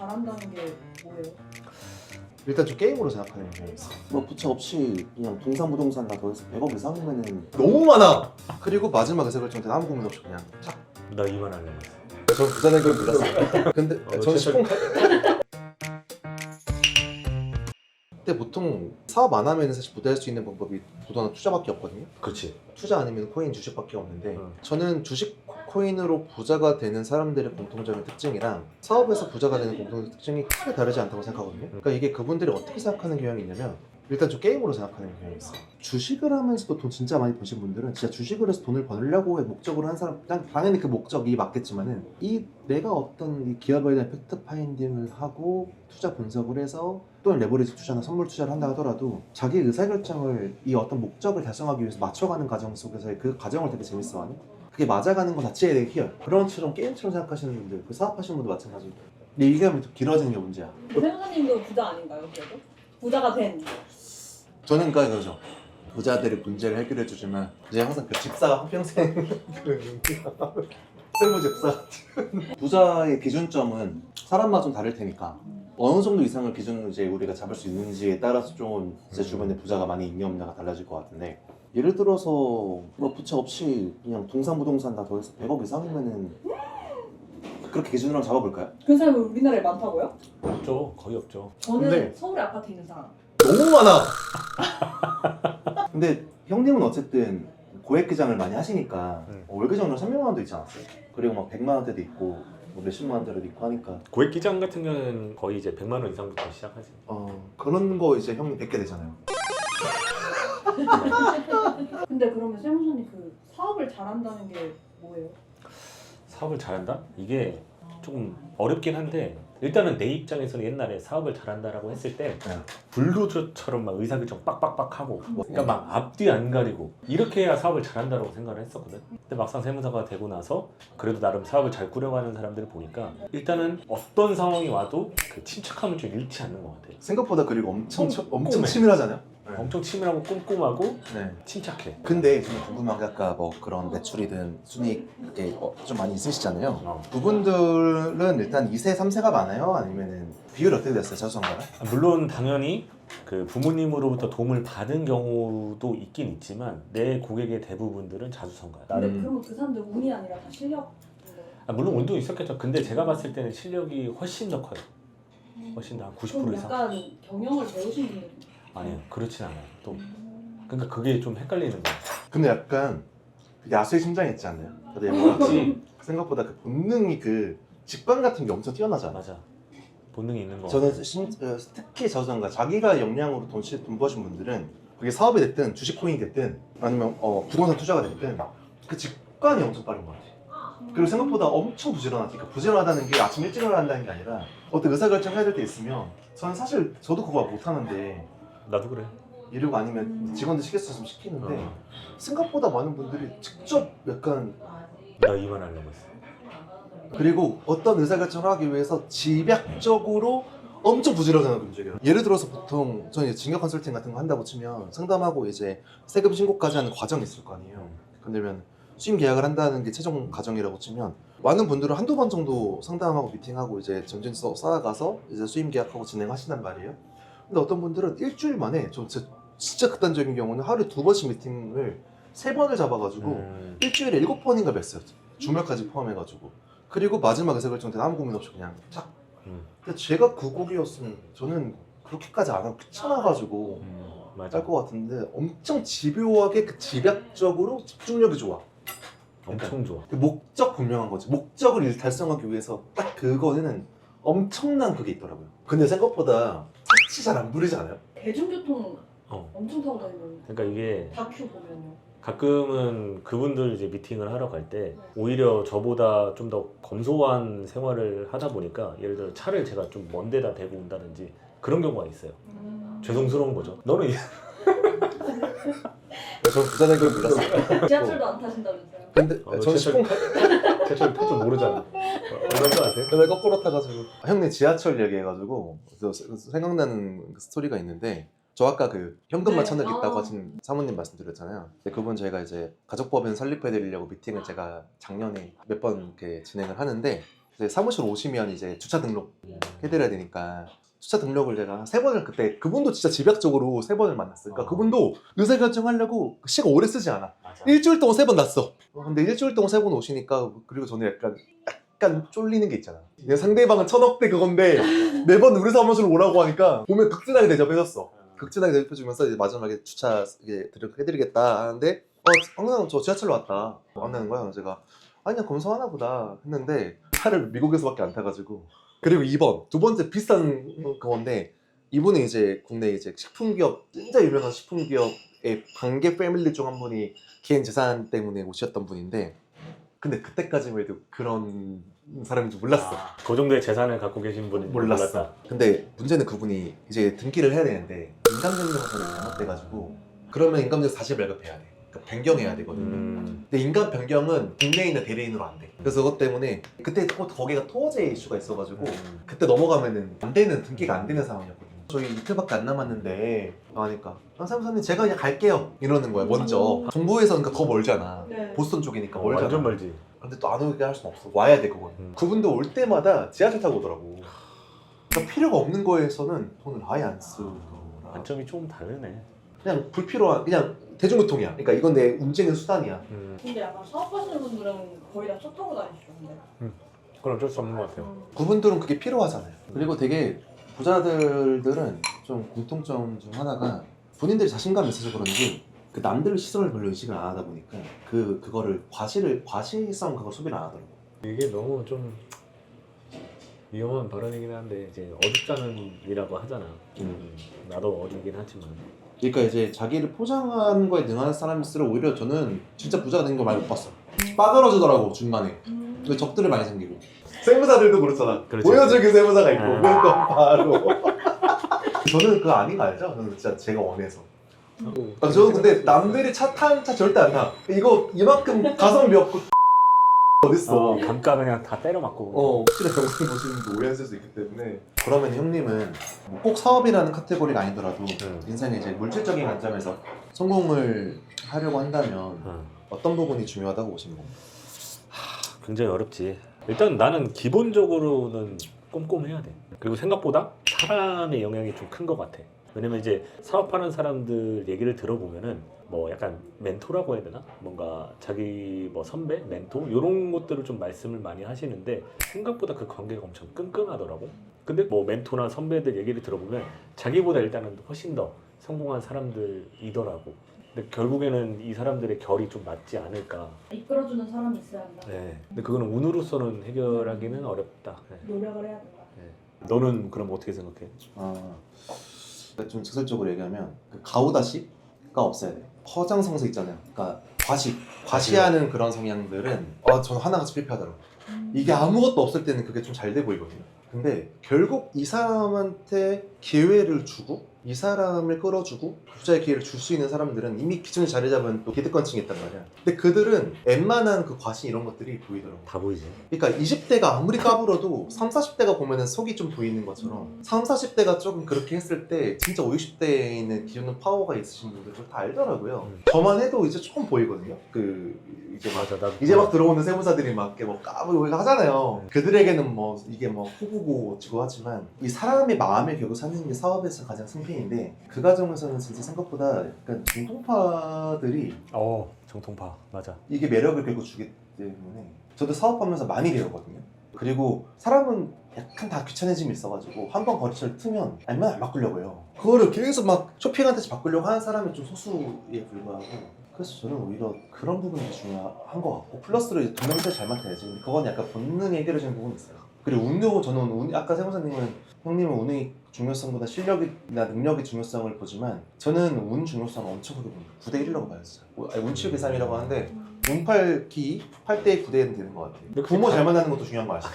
잘한다는 게 뭐예요? 일단 좀 게임으로 생각하는 경향이 있어. 뭐 부채 없이 그냥 동산부동산 다 더해서 100억 이상이면은 너무 많아. 그리고 마지막 의사결정때 아무 고민 없이 그냥 탁. 나 이만 하려고 했어. 저는 부자 된 걸 몰랐어요. 근데 저는 최선- 10분 근데 보통 사업 안 하면 사실 부자할 수 있는 방법이 부도나 투자밖에 없거든요. 그렇지. 투자 아니면 코인, 주식밖에 없는데 응. 저는 주식, 코인으로 부자가 되는 사람들의 공통적인 특징이랑 사업에서 부자가 되는 공통적인 특징이 크게 다르지 않다고 생각하거든요. 그러니까 이게 그분들이 어떻게 생각하는 경향이 있냐면 일단 좀 게임으로 생각하는 경향이 있어요. 주식을 하면서도 돈 진짜 많이 버신 분들은 진짜 주식을 해서 돈을 벌려고 목적으로 한 사람, 당연히 그 목적이 맞겠지만은 이 내가 어떤 이 기업에 대한 팩트 파인딩을 하고 투자 분석을 해서 또는 레버리지 투자나 선물 투자를 한다 하더라도 자기 의사결정을 이 어떤 목적을 달성하기 위해서 맞춰가는 과정 속에서의 그 과정을 되게 재밌어하는, 그게 맞아가는 것 자체에 대해 희열, 그런 것처럼 게임처럼 생각하시는 분들, 그 사업하시는 분도 마찬가지고. 근데 얘기하면 좀 길어지는 게 문제야. 세무사님도 부자 아닌가요? 그래도? 부자가 된 저는 그러니까 그거죠. 부자들의 문제를 해결해 주지만 이제 항상 그 집사가 한평생 쓸모 집사. 부자의 기준점은 사람마다 좀 다를 테니까 어느 정도 이상을 기준으로 이제 우리가 잡을 수 있는지에 따라서 좀 제 주변에 부자가 많이 있냐 없냐가 달라질 것 같은데, 예를 들어서 뭐 부채 없이 그냥 동산부동산 다 더해서 100억 이상이면은 그렇게 기준으로 잡아볼까요? 그 사람이 우리나라에 많다고요? 없죠. 거의 없죠. 저는 근데- 서울에 아파트 있는 사람. 너무 많아. 근데 형님은 어쨌든 고액기장을 많이 하시니까 월계정으로 300만 원도 있지 않았어요? 그리고 막 100만 원대도 있고 뭐 몇십만 원대도 있고 하니까 고액 기장 같은 경우는 거의 이제 100만 원 이상부터 시작하지. 그런 거 이제 형님 뵙게 되잖아요. 근데 그러면 세무사님 그 사업을 잘한다는 게 뭐예요? 사업을 잘한다? 이게 조금 어렵긴 한데, 일단은 내 입장에서는 옛날에 사업을 잘한다라고 했을 때 불도저처럼 막 의사결정 빡빡빡 하고, 그러니까 막 앞뒤 안 가리고 이렇게 해야 사업을 잘한다라고 생각을 했었거든. 근데 막상 세무사가 되고 나서 그래도 나름 사업을 잘 꾸려가는 사람들을 보니까 일단은 어떤 상황이 와도 그 침착함을 좀 잃지 않는 것 같아. 생각보다 그리고 엄청 꼼꼼해. 치밀하잖아요. 엄청 치밀하고 꼼꼼하고 네. 침착해. 근데 저는 궁금한 게 아까 뭐 그런 매출이든 순이익 그게 좀 많이 있으시잖아요. 그분들은 일단 2세, 3세가 많아요? 아니면은 비율이 어떻게 됐어요? 자수성가가? 물론 당연히 그 부모님으로부터 도움을 받은 경우도 있긴 있지만 내 고객의 대부분들은 자수성가야. 근데 그러면 그 사람들 운이 아니라 다 실력. 물론 운도 있었겠죠. 근데 제가 봤을 때는 실력이 훨씬 더 커요. 훨씬 더 한 90% 그럼 이상. 약간 경영을 배우신 분들. 아니요, 그렇진 않아요. 또 그러니까 그게 좀 헷갈리는 거야. 근데 약간 야수의 심장이 있지 않나요? 다들 영화같이 그렇지. 생각보다 그 본능이 그 직관 같은 게 엄청 뛰어나잖아. 맞아. 본능이 있는 거. 저는 특히 자수성가, 자기가 역량으로 돈 버신 분들은 그게 사업이 됐든 주식 코인이 됐든 아니면 부동산 투자가 됐든 그 직관이 엄청 빠른 것 같아. 그리고 생각보다 엄청 부지런하지. 그러니까 부지런하다는 게 아침 일찍 일어난다는 게 아니라 어떤 의사결정 해야 될 때 있으면, 저는 사실 저도 그거 못하는데 나도 그래. 이러고 아니면 직원들 시킬 수 있으면 시키는데 어. 생각보다 많은 분들이 직접 약간, 나 이만 하려고 했어. 그리고 어떤 의사결정을 하기 위해서 집약적으로 엄청 부지런하게 움직여요. 예를 들어서 보통 저는 이제 증여 컨설팅 같은 거 한다고 치면 상담하고 이제 세금 신고까지 하는 과정이 있을 거 아니에요. 그러면 수임 계약을 한다는 게 최종 과정이라고 치면 많은 분들은 한두 번 정도 상담하고 미팅하고 이제 점진 쌓아가서 이제 수임 계약하고 진행하신단 말이에요. 근데 어떤 분들은 일주일 만에, 저 진짜 극단적인 경우는 하루에 2번씩 미팅을 3번을 잡아가지고 일주일에 7번인가 뵀어요. 주말까지 포함해가지고. 그리고 마지막 의사결정 때 아무 고민 없이 그냥 착. 근데 제가 그 곡이었으면 저는 그렇게까지 안 하고 귀찮아가지고 맞아. 짤 것 같은데 엄청 집요하게 그 집약적으로 집중력이 좋아. 엄청 좋아. 그 목적 분명한 거지. 목적을 달성하기 위해서 딱 그거는 엄청난 그게 있더라고요. 근데 생각보다 택시 잘 안 부리지 않아요? 대중교통 어. 엄청 타고 다니는 그러니까 이게 다큐 보면요. 가끔은 그분들 이제 미팅을 하러 갈 때 오히려 저보다 좀 더 검소한 생활을 하다 보니까, 예를 들어 차를 제가 좀 먼 데다 대고 온다든지 그런 경우가 있어요. 죄송스러운 거죠. 너는 저 부자 된 걸 몰랐어요. 지하철도 안 타신다면서요? 근데 저는 10분 제철 탈줄 모르잖아. 그런 거 아세요? 맨날 거꾸로 타가지고. 형님 지하철 얘기해가지고 생각나는 스토리가 있는데, 저 아까 그 현금만 네. 1000억 있다고 하신 사모님 말씀드렸잖아요. 근데 그분 저희가 이제 가족법인 설립해드리려고 미팅을 제가 작년에 몇 번 이렇게 진행을 하는데, 이제 사무실 오시면 이제 주차 등록 해드려야 되니까 주차 등록을 제가 3번을 그때 그분도 진짜 집약적으로 3번을 만났어요. 그러니까 그분도 의사결정하려고 시간 오래 쓰지 않아. 맞아. 일주일 동안 3번 났어. 근데 일주일 동안 3번 오시니까 그리고 저는 약간 쫄리는 게 있잖아. 그냥 상대방은 1000억대 그건데 매번 우리 사무실로 오라고 하니까 보면 극진하게 대접해줬어. 극진하게 대접해주면서 이제 마지막에 주차 해드리겠다 하는데 항상 저 지하철로 왔다 안 되는 거야. 그래서 제가 아니야 검사하나 보다 했는데 차를 미국에서밖에 안 타가지고. 그리고 2번 두 번째 비싼 그건데 이분은 이제 국내 이제 식품기업 진짜 유명한 식품기업의 관계 패밀리 중 한 분이 개인 재산 때문에 오셨던 분인데 근데 그때까지만 해도 그런 사람인 줄 몰랐어. 그 정도의 재산을 갖고 계신 분은 몰랐어. 근데 문제는 그분이 이제 등기를 해야 되는데 인감변경서를 잘못돼가지고 그러면 인감변경 다시 발급해야 돼. 그러니까 변경해야 되거든요. 근데 인감 변경은 국내에 있는 대리인으로 안 돼. 그래서 그것 때문에 그때 또 거기가 토어제 이슈가 있어가지고 그때 넘어가면은 안 되는 등기가 안 되는 상황이었거든요. 저희 이틀밖에 안 남았는데 하니까 사무사님 제가 그냥 갈게요 이러는 거야. 먼저 정부에서는 더 멀잖아. 네. 보스턴 쪽이니까 멀잖아. 완전 멀지. 근데 또 안 오게 할 수는 없어. 와야 돼 그건. 그분도 올 때마다 지하철 타고 오더라고. 그러니까 필요가 없는 거에서는 돈을 아예 안 쓰더라. 관점이 조금 다르네. 그냥 불필요한 그냥 대중교통이야. 그러니까 이건 내 움직이는 수단이야. 근데 약간 사업하시는 분들은 거의 다 차 타고 다니시죠, 근데. 그건 어쩔 수 없는 것 같아요. 그분들은 그게 필요하잖아요. 그리고 되게 부자들은 좀 공통점 중 하나가 본인들이 자신감이 있어서 그런지 그 남들 시선을 별로 의식을 안 하다 보니까 그거를 과시성 그거 소비를 안 하더라고. 이게 너무 좀 위험한 발언이긴 한데 이제 어줍잖은 일이라고 하잖아. 나도 어주긴 하지만. 그러니까 이제 자기를 포장하는 거에 능한 사람일수록 오히려 저는 진짜 부자가 된 걸 많이 못 봤어. 빠들어지더라고 중간에. 그 적들을 많이 생기고. 세무사들도 그렇잖아. 그렇지. 보여주기 세무사가 있고 아. 그건 바로. 저는 그거 아닌 거 알죠? 저는 진짜 제가 원해서. 저는 근데 남들이 차 타는 차 절대 안 타. 이거 이만큼 가성비 없고 어딨어. 감가 그냥 다 때려 맞고. 혹시나 영상 보시는 분 오해하실 수 있기 때문에. 그러면 형님은 꼭 사업이라는 카테고리가 아니더라도 인생의 이제 물질적인 관점에서 성공을 하려고 한다면 어떤 부분이 중요하다고 보시는 건가요? 굉장히 어렵지. 일단 나는 기본적으로는 꼼꼼해야 돼. 그리고 생각보다 사람의 영향이 좀 큰 것 같아. 왜냐면 이제 사업하는 사람들 얘기를 들어보면은 뭐 약간 멘토라고 해야 되나? 뭔가 자기 뭐 선배, 멘토 이런 것들을 좀 말씀을 많이 하시는데 생각보다 그 관계가 엄청 끈끈하더라고. 근데 뭐 멘토나 선배들 얘기를 들어보면 자기보다 일단은 훨씬 더 성공한 사람들이더라고. 근데 결국에는 이 사람들의 결이 좀 맞지 않을까. 이끌어주는 사람이 있어야 한다. 네. 근데 그거는 운으로서는 해결하기는 어렵다. 네. 노력을 해야 된다. 너는 그럼 어떻게 생각해? 좀 직설적으로 얘기하면 그 가오다시가 없어야 돼. 허장성세 있잖아요. 그러니까 과시하는 그런 성향들은 저는 하나같이 필요하더라고. 이게 아무것도 없을 때는 그게 좀 잘 돼 보이거든요. 근데 결국 이 사람한테 기회를 주고 이 사람을 끌어주고 투자의 기회를 줄 수 있는 사람들은 이미 기존에 자리 잡은 또 기득권층이 있단 말이야. 근데 그들은 웬만한 그 과시 이런 것들이 보이더라고. 다 보이지. 그러니까 20대가 아무리 까불어도 30, 40대가 보면은 속이 좀 보이는 것처럼 30, 40대가 조금 그렇게 했을 때 진짜 50, 60대에 있는 기존의 파워가 있으신 분들 다 알더라고요. 저만 해도 이제 조금 보이거든요. 이제 맞아. 나도 이제 막 들어오는 세무사들이 막 이렇게 뭐 까불고 하잖아요. 그들에게는 뭐 이게 뭐 호구고 어찌고 하지만 이 사람의 마음을 결국 사는 게 사업에서 가장 승패인데 그 과정에서는 진짜 생각보다 약간 정통파들이 정통파 맞아. 이게 매력을 결국 주기 때문에 저도 사업하면서 많이 배우거든요. 그리고 사람은 약간 다 귀차니즘이 있어가지고 한 번 거래처를 트면 알면 안 바꾸려고 해요. 그거를 계속 막 쇼핑하듯이 바꾸려고 하는 사람이 좀 소수에 불과하고 그래서 저는 오히려 그런 부분이 중요한 것 같고 플러스로 이제 동명시를 잘 맡아야지. 근데 그건 약간 본능이 해결해지는 부분이 있어요. 그리고 운도 저는 아까 형님은 운의 중요성보다 실력이나 능력의 중요성을 보지만 저는 운 중요성을 엄청 크게 봅니다. 9대 1이라고 봐요 진짜. 운치유 계산이라고 하는데 운팔기 8대 9대는 되는 것 같아요. 부모 잘 만나는 것도 중요한 거 아시죠?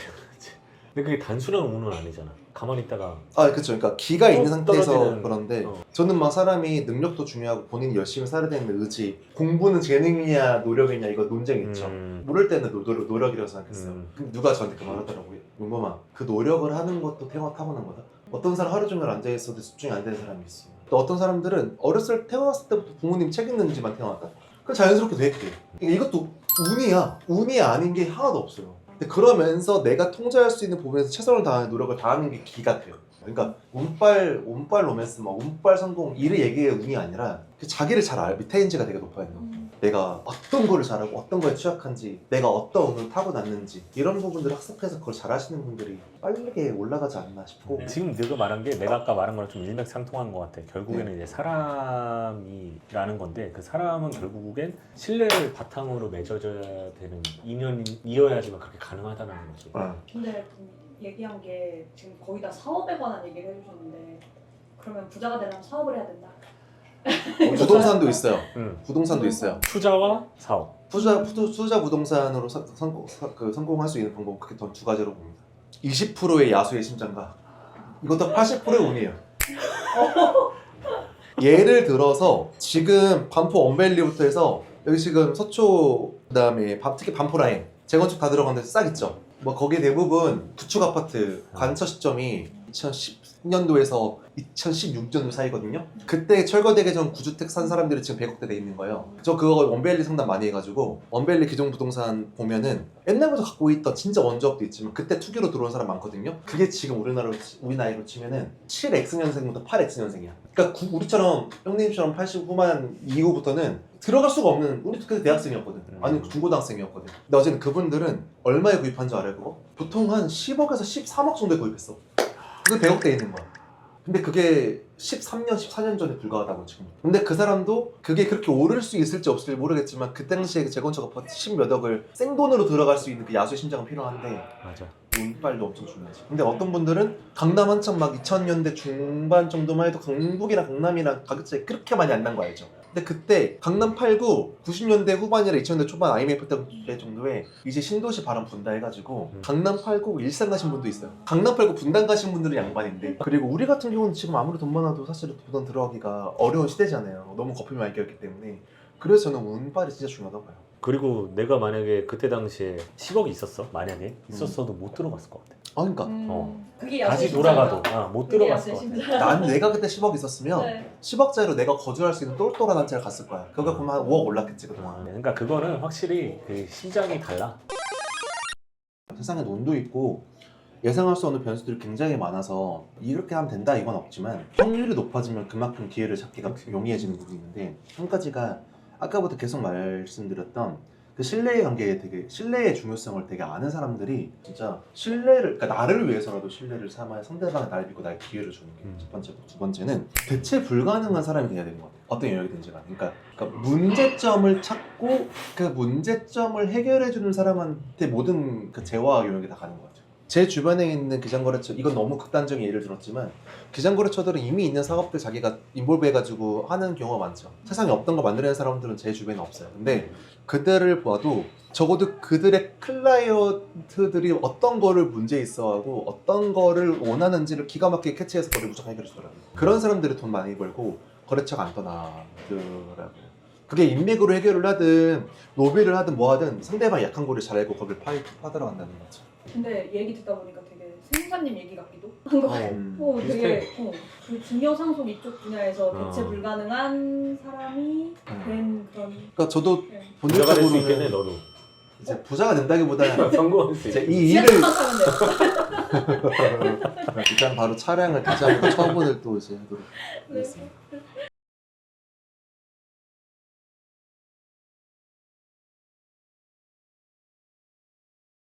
근데 그게 단순한 운은 아니잖아. 가만히 있다가 그렇죠. 그러니까 기가 있는 상태에서 떨어지는, 그런데 저는 막 사람이 능력도 중요하고 본인이 열심히 살아야 되는 의지, 공부는 재능이냐 노력이냐 이거 논쟁이 있죠. 모를 때는 노력이라고 생각했어요. 근데 누가 저한테 그 말하더라고요. 용범아, 그 노력을 하는 것도 타고난 거다. 어떤 사람 하루 종일 앉아있어도 집중이 안 되는 사람이 있어. 또 어떤 사람들은 태어났을 때부터 부모님 책 읽는 집만 태어났다. 그럼 자연스럽게 됐대. 이것도 운이야. 운이 아닌 게 하나도 없어요. 근데 그러면서 내가 통제할 수 있는 부분에서 최선을 다하는 노력을 다하는 게 기 같아요. 그러니까 운빨 로맨스, 막 운빨 성공 이를 얘기의 운이 아니라 그 자기를 잘 알, 밑에인지가 되게 높아야 돼요. 내가 어떤 거를 잘하고 어떤 거에 취약한지, 내가 어떤 운을 타고났는지 이런 부분들을 학습해서 그걸 잘하시는 분들이 빠르게 올라가지 않나 싶고. 지금 너가 말한 게 내가 아까 말한 거랑 좀 일맥상통한 것 같아. 결국에는 이제 사람이라는 건데 그 사람은 결국엔 신뢰를 바탕으로 맺어져야 되는 인연이어야지만 그렇게 가능하다는 거지. 근데 얘기한 게 지금 거의 다 사업에 관한 얘기를 해주셨는데 그러면 부자가 되려면 사업을 해야 된다. 부동산도 있어요. 응. 부동산도 있어요. 투자와 사업. 투자 부동산으로 성공할 수 있는 방법은 크게 두 가지로 봅니다. 20%의 야수의 심장과 이것도 80%의 운이에요. 예를 들어서 지금 반포 언밸리부터 해서 여기 지금 서초 그다음에 특히 반포 라인 재건축 다 들어간 데서 싹 있죠. 뭐 거기 대부분 구축 아파트 관처 시점이 2010년도에서 2016년도 사이거든요. 그때 철거되기 전 구주택 산 사람들이 지금 100억대 돼 있는 거예요. 저 그거 원밸리 상담 많이 해가지고 원밸리 기존 부동산 보면은 옛날부터 갖고 있던 진짜 원조업도 있지만 그때 투기로 들어온 사람 많거든요. 그게 지금 우리 나이로 치면은 7X년생부터 8X년생이야. 그러니까 우리처럼 형님처럼 80 후반 이후부터는 들어갈 수가 없는, 우리도 그때 대학생이었거든. 아니 중고등학생이었거든. 근데 어제는 그분들은 얼마에 구입한 줄 알아요 그거? 보통 한 10억에서 13억 정도에 구입했어. 그게 100억대 있는 거야. 근데 그게 13년, 14년 전에 불과하다고 지금. 근데 그 사람도 그게 그렇게 오를 수 있을지 없을지 모르겠지만 그 당시에 재건축 아파트 10몇 억을 생돈으로 들어갈 수 있는 그 야수의 심장은 필요한데 맞아. 운빨도 엄청 중요하지. 근데 어떤 분들은 강남 한참 막 2000년대 중반 정도만 해도 강북이랑 강남이랑 가격 차이 그렇게 많이 안 난 거 알죠? 근데 그때 강남 89, 90년대 후반이라 2000년대 초반 IMF 때 정도에 이제 신도시 바람 분다 해가지고 강남 89 일산 가신 분도 있어요. 강남 89 분당 가신 분들은 양반인데, 그리고 우리 같은 경우는 지금 아무리 돈 많아도 사실 부동 들어가기가 어려운 시대잖아요. 너무 거품이 많이 껴있기 때문에. 그래서 저는 운빨이 진짜 중요하다고 봐요. 그리고 내가 만약에 그때 당시에 10억이 있었어, 만약에 있었어도 못 들어갔을 것 같아. 그러니까 그게 다시 야수의 돌아가도 심장이다. 못 그게 들어갔을 야수의 것 같아. 심장. 난 내가 그때 10억 있었으면 네. 10억짜리로 내가 거주할 수 있는 똘똘한 한 채를 갔을 거야. 그거 보면 한 5억 올랐겠지 그동안. 그러니까 그거는 확실히 그 심장이 달라. 세상에 돈도 있고 예상할 수 없는 변수들이 굉장히 많아서 이렇게 하면 된다 이건 없지만 확률이 높아지면 그만큼 기회를 찾기가 용이해지는 부분이 있는데, 한 가지가 아까부터 계속 말씀드렸던 그 신뢰의 관계에 되게, 신뢰의 중요성을 되게 아는 사람들이 진짜 신뢰를, 그러니까 나를 위해서라도 신뢰를 삼아야 상대방이 나를 믿고 나의 기회를 주는 게 첫 번째고, 두 번째는 대체 불가능한 사람이 돼야 되는 것 같아요. 어떤 영역이든지 간에. 그러니까 문제점을 찾고 그 문제점을 해결해 주는 사람한테 모든 그 재화 영역이 다 가는 것 같아요. 제 주변에 있는 기장거래처, 이건 너무 극단적인 예를 들었지만 기장거래처들은 이미 있는 사업들 자기가 인볼브 해가지고 하는 경우가 많죠. 세상에 없던 거 만들어내는 사람들은 제 주변에 없어요. 근데 그들을 봐도 적어도 그들의 클라이언트들이 어떤 거를 문제 있어하고 어떤 거를 원하는지를 기가 막히게 캐치해서 그걸 무조건 해결해 주더라고요. 그런 사람들이 돈 많이 벌고 거래처가 안 떠나더라고요. 그게 인맥으로 해결을 하든 로비를 하든 뭐 하든 상대방이 약한 거를 잘 알고 거기를 파들어간다는 거죠. 근데 얘기 듣다 보니까 되게 세무사님 얘기 같기도 한 거 같고 되게 그 중요상속 이쪽 분야에서 대체 불가능한 사람이 된 그런. 그러니까 저도 부자가 될 수 있겠네 본질적으로는 너도. 이제 부자가 된다기보다는 성공할 수 이제 있겠네. 이 일을 하면 돼요. 일단 바로 차량을 다시 한번 처분을 또 이제 하도록 네. 하겠습니다.